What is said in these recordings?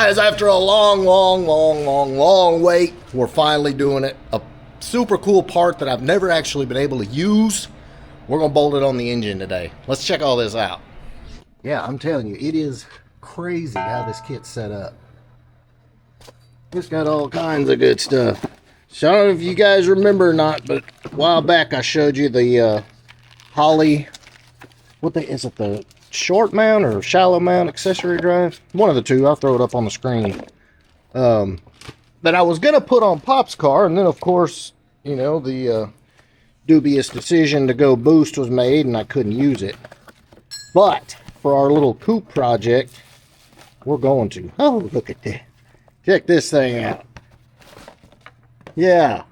guys, after a long wait, we're finally doing it. A super cool part that I've never actually been able to use. We're gonna bolt it on the engine today. Let's check all this out. Yeah, I'm telling you, it is crazy how this kit's set up. It's got all kinds of good stuff. So I don't know if you guys remember or not, but a while back I showed you the Holley, is it the short mount or shallow mount accessory drive? One of the two. I'll throw it up on the screen. That I was gonna put on Pop's car, and then of course, you know, the dubious decision to go boost was made, and I couldn't use it. But for our little coupe project, we're going to. Oh, look at that! Check this thing out. Yeah,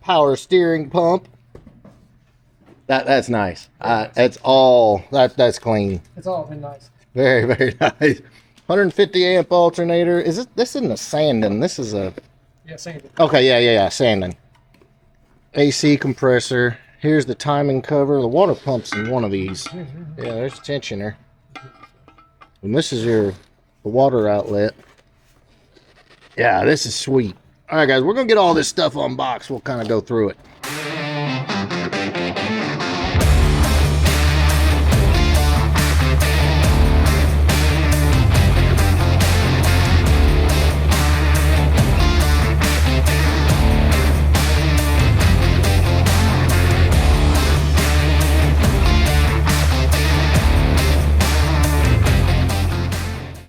power steering pump. That's nice. That's all. That's clean. It's all been nice. Very, very nice. 150 amp alternator. Is this isn't a Sandon? This is a. Yeah, Sandon. Okay, yeah, Sandon. AC compressor. Here's the timing cover. The water pump's in one of these. Yeah, there's a tensioner. And this is the water outlet. Yeah, this is sweet. All right, guys, we're gonna get all this stuff unboxed. We'll kind of go through it.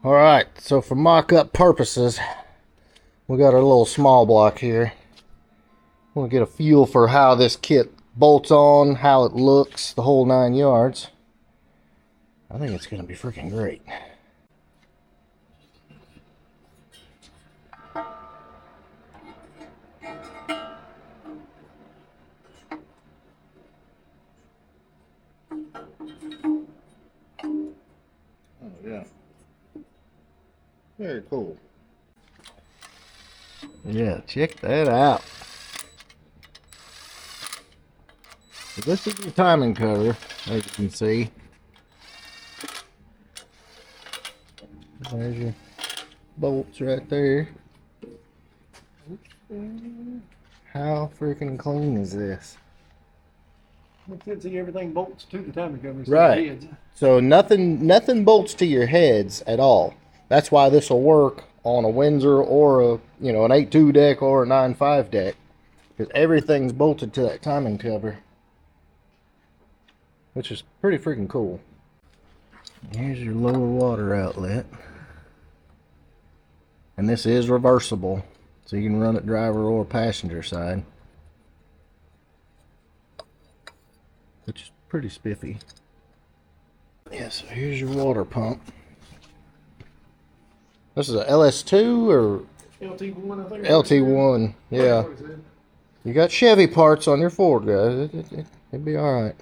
Alright, so for mock-up purposes, we got our little small block here. We'll get a feel for how this kit bolts on, how it looks, the whole 9 yards. I think it's going to be freaking great. Oh, yeah. Very cool. Yeah, check that out. So this is your timing cover, as you can see. There's your bolts right there. How freaking clean is this? You can see everything bolts to the timing cover. Right. So nothing bolts to your heads at all. That's why this will work on a Windsor or an 8.2 deck or a 9.5 deck, because everything's bolted to that timing cover, which is pretty freaking cool. Here's your lower water outlet, and this is reversible, so you can run it driver or passenger side, which is pretty spiffy. Yeah, so here's your water pump. This is a LS2 or LT1, I think. LT1, yeah. You got Chevy parts on your Ford, guys. It'd be all right.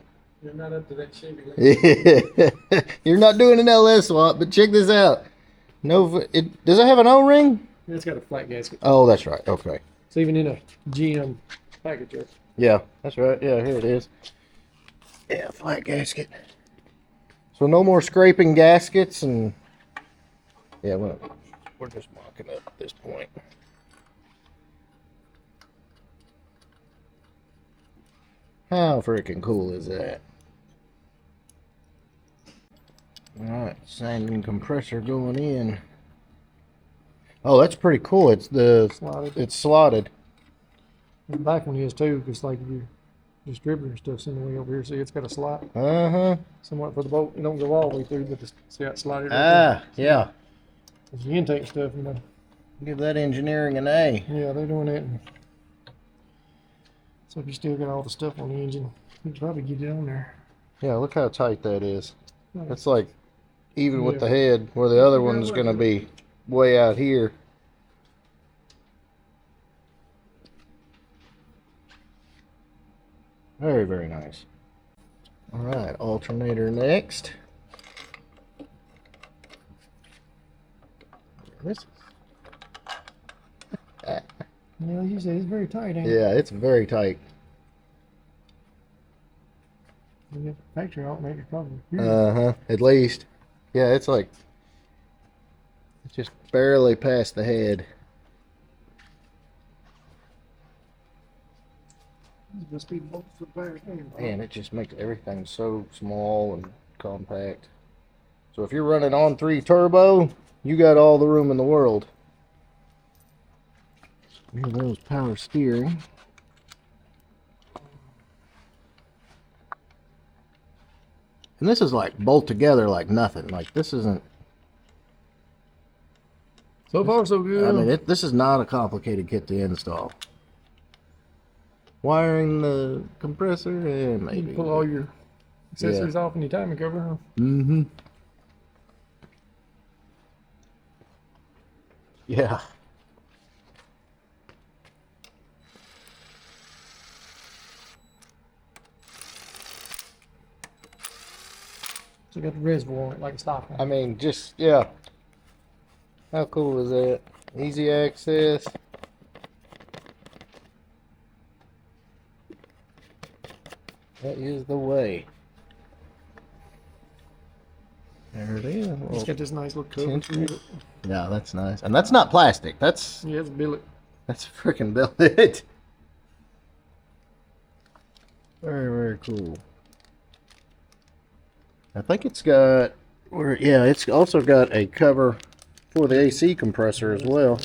You're not up to that Chevy. Yeah. You're not doing an LS swap, but check this out. Does it have an O-ring? It's got a flat gasket. Oh, that's right. Okay. It's even in a GM package. Yeah, that's right. Yeah, here it is. Yeah, flat gasket. So no more scraping gaskets and yeah, we're just mocking up at this point. How freaking cool is that? Alright, Sandon compressor going in. Oh, that's pretty cool. It's slotted. And the back one is too, because like your distributor stuff's in the way over here. See, it's got a slot. Somewhat for the bolt. You don't go all the way through, but see how it's slotted. Right yeah. It's the intake stuff, Give that engineering an A. Yeah, they're doing it. So if you still got all the stuff on the engine, you can probably get it on there. Yeah, look how tight that is. It's like even with the head, where the other one's going to be way out here. Very, very nice. All right, alternator next. This. Yeah, you said it's very tight, ain't it? Yeah, it's very tight. You get the factory alternator probably. At least. Yeah, it's like Just barely past the head. Man, it just makes everything so small and compact. So if you're running on 3 turbo, you got all the room in the world. Here goes power steering. And this is like bolt together like nothing. Like this isn't. So far, so good. I mean, this is not a complicated kit to install. Wiring the compressor, maybe. You pull all your accessories off in your timing cover, huh? Mm-hmm. Yeah. So you got the reservoir on it like a stock one. I mean, just, yeah. How cool is that? Easy access. That is the way. There it is. It's got this nice little cover to it. Yeah, that's nice. And that's not plastic. That's Yeah, it's a billet. That's freaking billet. Very, very cool. I think it's got, yeah, it's also got a cover for the AC compressor as well.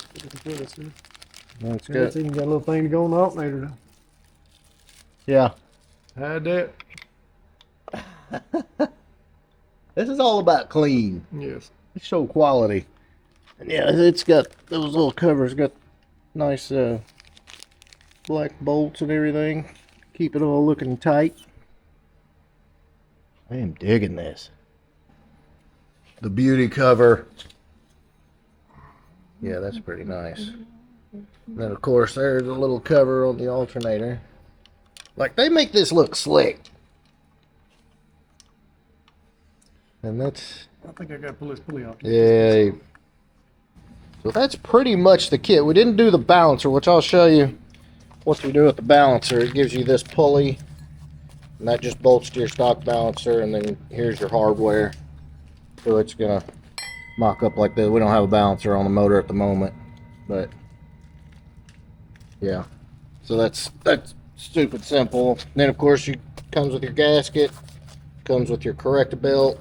It's even got a little thing to go on the alternator. Yeah. Had that. This is all about clean. Yes. Show quality. And yeah, it's got those little covers, got nice black bolts and everything. Keep it all looking tight. I am digging this. The beauty cover. Yeah, that's pretty nice. And then of course there's a little cover on the alternator. Like they make this look slick. And that's... I think I got to pull this pulley off. Yeah. So that's pretty much the kit. We didn't do the balancer, which I'll show you what you do with the balancer. It gives you this pulley, and that just bolts to your stock balancer, and then here's your hardware. So it's gonna mock up like this. We don't have a balancer on the motor at the moment, but yeah. So that's stupid simple. Then of course you comes with your gasket, comes with your corrector belt.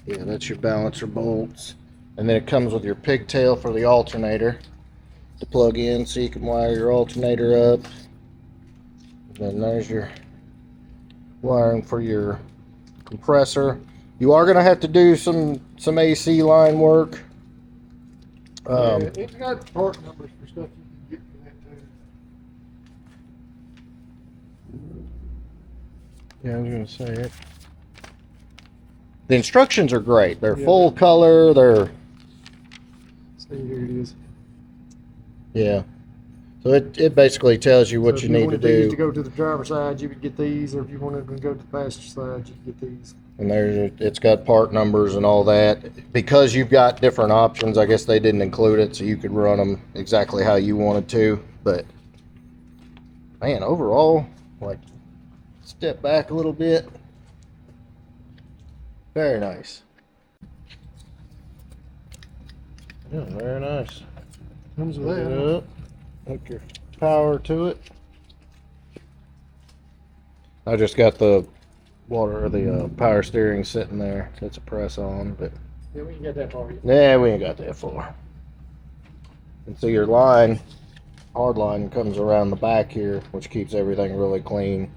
Yeah, that's your balancer bolts, and then it comes with your pigtail for the alternator to plug in so you can wire your alternator up. And then there's your wiring for your compressor. You are going to have to do some AC line work. Yeah, it's got part numbers for stuff you can get for that too. Yeah, I was going to say it. The instructions are great. They're full color. They're... See, here it is. Yeah. So it basically tells you what you need to do. If you wanted these to go to the driver's side, you would get these, or if you wanted them to go to the passenger side, you could get these. And it's got part numbers and all that. Because you've got different options, I guess they didn't include it, so you could run them exactly how you wanted to. But, man, overall, like, step back a little bit. Very nice. Yeah, very nice. Comes with that. Hook your power to it. I just got the water, the power steering sitting there. It's a press on, but yeah, we ain't got that far yet. yeah, we ain't got that far. And so your line, hard line, comes around the back here, which keeps everything really clean.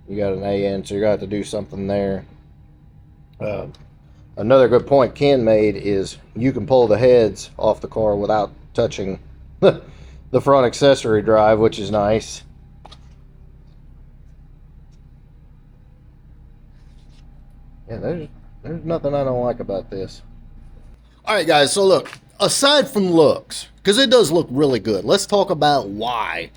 You got an AN, so you're gonna have to do something there. Another good point Ken made is you can pull the heads off the car without touching the front accessory drive, which is nice. Yeah, there's nothing I don't like about this. Alright guys, so look, aside from looks, because it does look really good, let's talk about why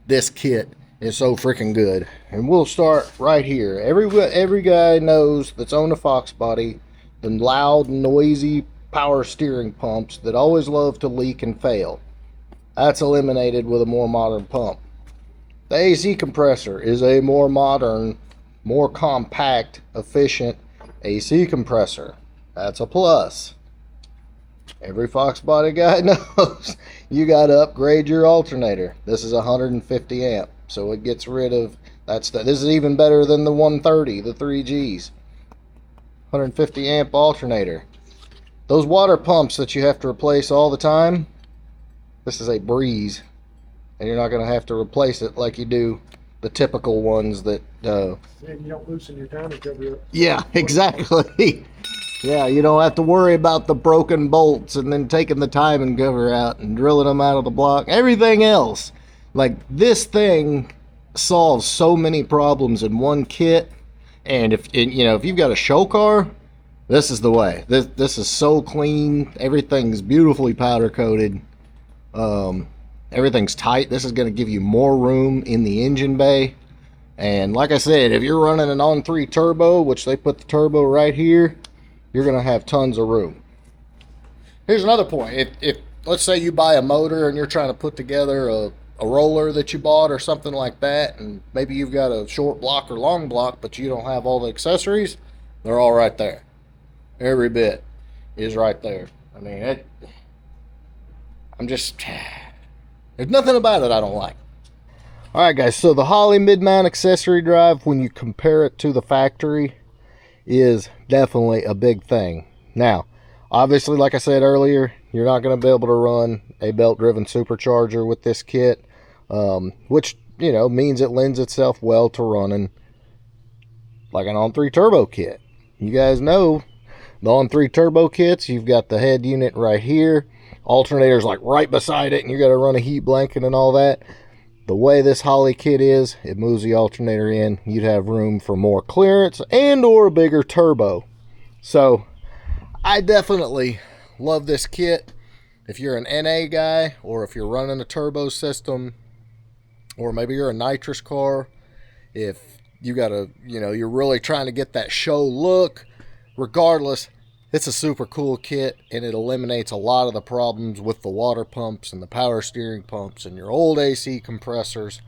this kit is so freaking good. And we'll start right here. Every guy knows that's owned a Fox body, the loud, noisy power steering pumps that always love to leak and fail. That's eliminated with a more modern pump. The AC compressor is a more modern, more compact, efficient AC compressor. That's a plus. Every Fox body guy knows you got to upgrade your alternator. This is 150 amp, so it gets rid of that stuff. This is even better than the 130, the 3Gs. 150 amp alternator. Those water pumps that you have to replace all the time, this is a breeze, and you're not going to have to replace it like you do the typical ones that And you don't loosen your timing cover up. yeah, exactly. Yeah, you don't have to worry about the broken bolts and then taking the timing cover out and drilling them out of the block. Everything else, like this thing solves so many problems in one kit. And if you've got a show car, this is the way. This is so clean. Everything's beautifully powder coated. Everything's tight. This is going to give you more room in the engine bay. And like I said, if you're running an on-3 turbo, which they put the turbo right here, you're going to have tons of room. Here's another point. If let's say you buy a motor and you're trying to put together a roller that you bought or something like that, and maybe you've got a short block or long block, but you don't have all the accessories, they're all right there. Every bit is right there. I mean, there's nothing about it I don't like. Alright guys, so the Holley mid-mount accessory drive, when you compare it to the factory, is definitely a big thing. Now, obviously, like I said earlier, you're not going to be able to run a belt-driven supercharger with this kit, which, means it lends itself well to running like an on-3 turbo kit. You guys know the on-3 turbo kits, you've got the head unit right here, alternator's like right beside it, and you got to run a heat blanket and all that. The way this Holley kit is, it moves the alternator in. You'd have room for more clearance and or a bigger turbo. So, I definitely love this kit. If you're an NA guy, or if you're running a turbo system, or maybe you're a nitrous car, if you got you're really trying to get that show look, regardless, it's a super cool kit, and it eliminates a lot of the problems with the water pumps and the power steering pumps and your old AC compressors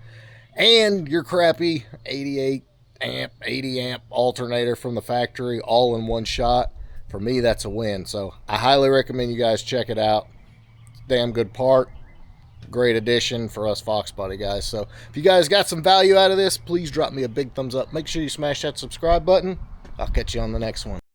and your crappy 88 amp, 80 amp alternator from the factory all in one shot. For me, that's a win. So I highly recommend you guys check it out. It's a damn good part. Great addition for us Fox body guys. So if you guys got some value out of this, please drop me a big thumbs up. Make sure you smash that subscribe button. I'll catch you on the next one.